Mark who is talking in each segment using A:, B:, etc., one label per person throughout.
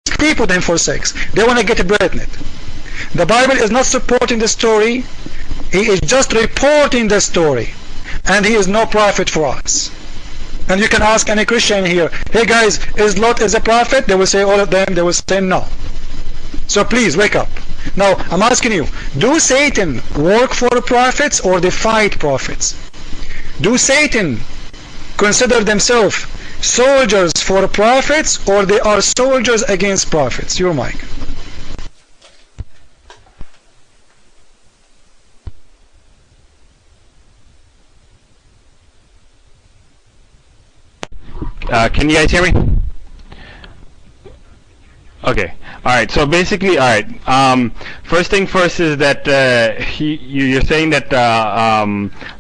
A: sleep with him for sex. They want to get pregnant. The Bible is not supporting the story. He is just reporting the story. And he is no prophet for us. And you can ask any Christian here, hey guys, is Lot a prophet? They will say, all of them, they will say no. So please wake up. Now I'm asking you, do Satan work for prophets or they fight prophets? Do Satan consider themselves soldiers for prophets or they are soldiers against prophets? Your mic.
B: Can you guys hear me? Okay. All right. So basically, all right. First thing first is that you're saying that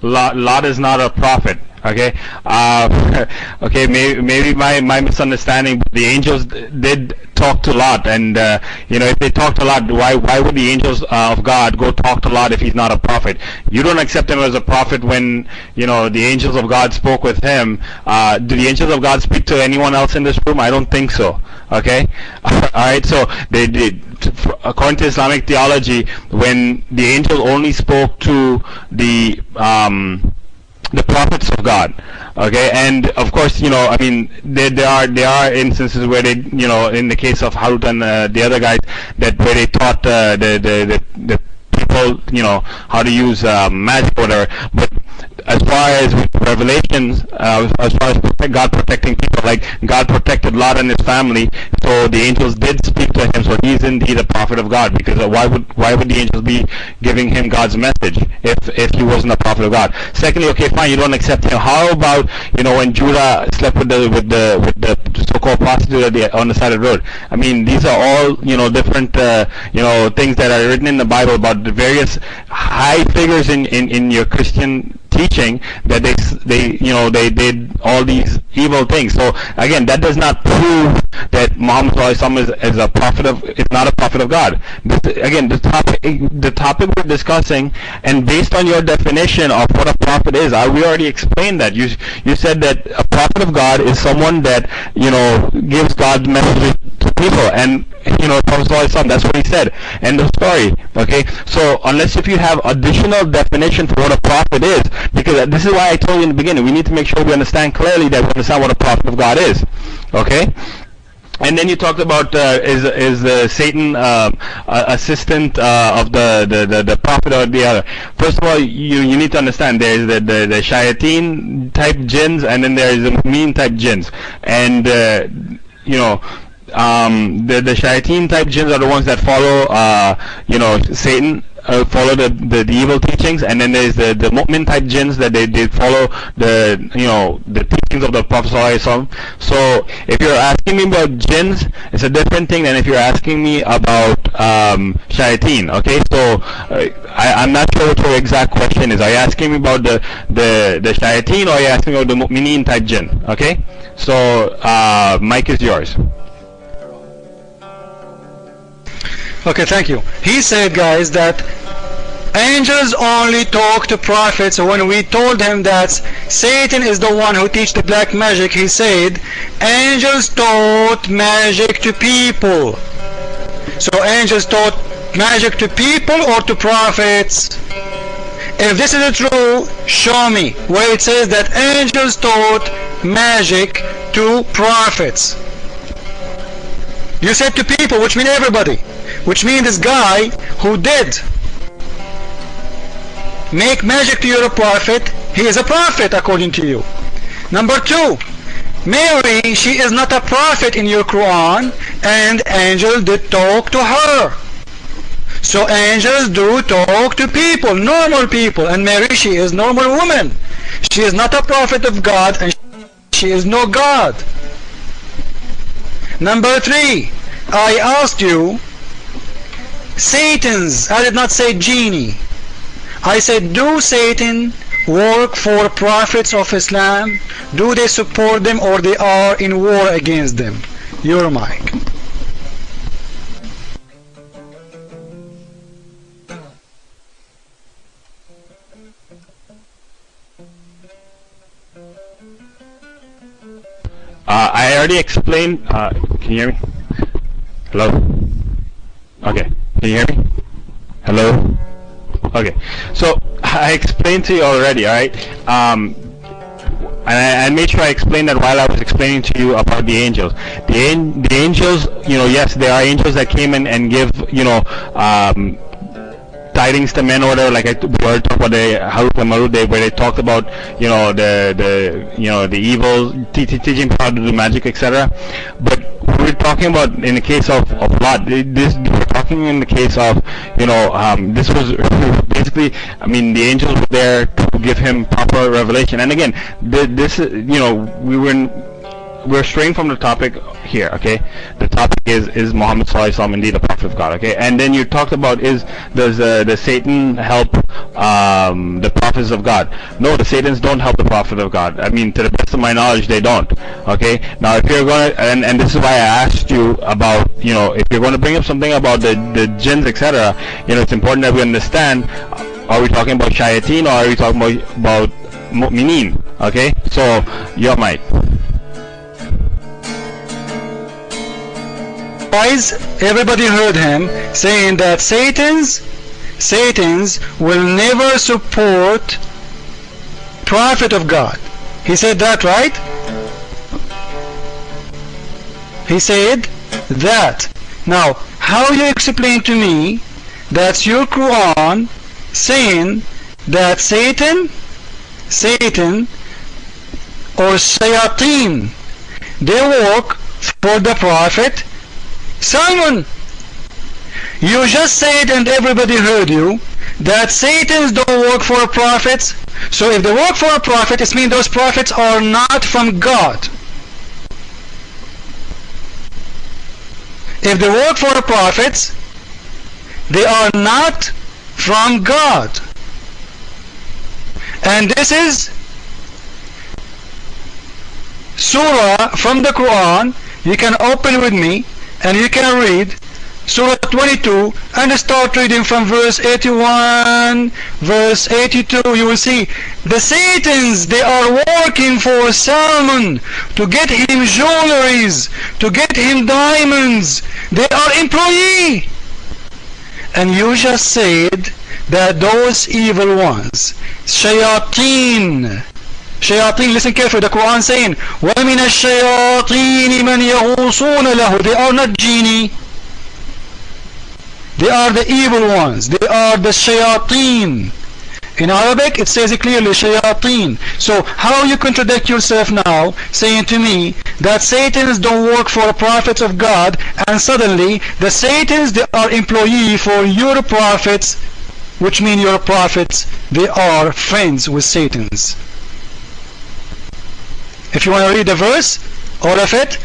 B: Lot is not a prophet. Okay. Okay. Maybe my misunderstanding. But the angels did talk to Lot, and you know, if they talked to Lot, why would the angels of God go talk to Lot if he's not a prophet? You don't accept him as a prophet when, you know, the angels of God spoke with him. Do the angels of God speak to anyone else in this room? I don't think so. Okay. All right. So they did. According to Islamic theology, when the angels only spoke to the prophets of God, okay, and of course, you know, I mean, there are instances where they, you know, in the case of Harut and the other guys, that where they taught the people, you know, how to use magic or whatever. But as far as revelations, as far as God protecting people, like God protected Lot and his family, so the angels did speak to him. So he's indeed a prophet of God, because why would the angels be giving him God's message if he wasn't a prophet of God? Secondly, okay, fine, you don't accept him. How about, you know, when Judah slept with the so-called prostitute on the side of the road? I mean, these are all, you know, different you know, things that are written in the Bible about the various high figures in your Christian teaching, that they did all these evil things. So again, that does not prove that Muhammad is a prophet is not a prophet of God. Again, the topic we're discussing, and based on your definition of what a prophet is, we already explained that. You said that a prophet of God is someone that, you know, gives God's messages to people, and, you know, that's what he said. End of story. Okay. So unless if you have additional definition for what a prophet is, because this is why I told you in the beginning, we need to make sure we understand clearly that we understand what a prophet of God is. Okay. And then you talked about is the Satan assistant of the prophet or the other. First of all, you need to understand there is the shayateen type jinns, and then there is the mu'min type jinns, and you know, the shayateen type jinns are the ones that follow you know, Satan, follow the evil teachings, and then there's the mu'min type jinns that they follow the, you know, the teachings of the Prophet ﷺ. So if you're asking me about jinns, it's a different thing than if you're asking me about shayateen. Okay, so I'm not sure what your exact question is. Are you asking me about the shayateen, or are you asking about the mu'mineen type jinn? Okay, so mic is yours.
A: Okay, thank you. He said, guys, that angels only talk to prophets. So when we told him that Satan is the one who teaches the black magic, he said angels taught magic to people. So angels taught magic to people or to prophets? If this is true, show me where it says that angels taught magic to prophets. You said to people, which means everybody, which means this guy who did make magic to your prophet, he is a prophet according to you. Number two, Mary, she is not a prophet in your Quran, and angels did talk to her. So angels do talk to people, normal people, and Mary, she is normal woman. She is not a prophet of God, and she is no God. Number three, I asked you, Satan's, I did not say genie. I said, do Satan work for prophets of Islam? Do they support them, or they are in war against them? Your mic.
B: I already explained. Can you hear me? Hello? Okay. Can you hear me? Hello? Okay. So I explained to you already, alright? And I made sure I explained that while I was explaining to you about the angels. The angels, yes, there are angels that came in and give, tidings to men or whatever, like we already talked about the Harut and Marut, where they talked about, the evil, teaching how to do magic, etc. But we're talking about in the case of Lot. We're talking in the case of, this was basically, the angels were there to give him proper revelation. And again, we're straying from the topic here, okay? The topic is Muhammad Sallallahu Alaihi Wasallam indeed a prophet of God, okay? And then you talked about does Satan help the prophets of God? No, the Satans don't help the prophet of God. To the best of my knowledge, they don't, okay? Now, if you're going to, and this is why I asked you about, if you're going to bring up something about the jinns, etc., it's important that we understand, are we talking about shayateen or are we talking about mu'mineen, okay? So, your mic.
A: Guys, everybody heard him saying that Satans will never support prophet of God. He said that, right? He said that. Now, how you explain to me that's your Quran saying that Satan or shayateen, they work for the prophet Salmon? You just said, and everybody heard you, that Satans don't work for prophets. So if they work for a prophet, it means those prophets are not from God. If they work for the prophets, they are not from God. And this is surah from the Quran. You can open with me and you can read Surah 22 and start reading from verse 81, verse 82. You will see the Satans, they are working for Salmon to get him jewelries, to get him diamonds. They are employee. And you just said that those evil ones, shayateen, listen carefully, the Quran saying, وَمِنَ الشَّيَاطِينِ مَنْ يَغُوصُونَ لَهُ. They are not genie. They are the evil ones. They are the shayateen. In Arabic, it says it clearly, shayateen. So, how you contradict yourself now, saying to me that Satans don't work for the prophets of God, and suddenly the Satans, they are employee for your prophets, which mean your prophets, they are friends with Satans. If you want to read the verse, all of it,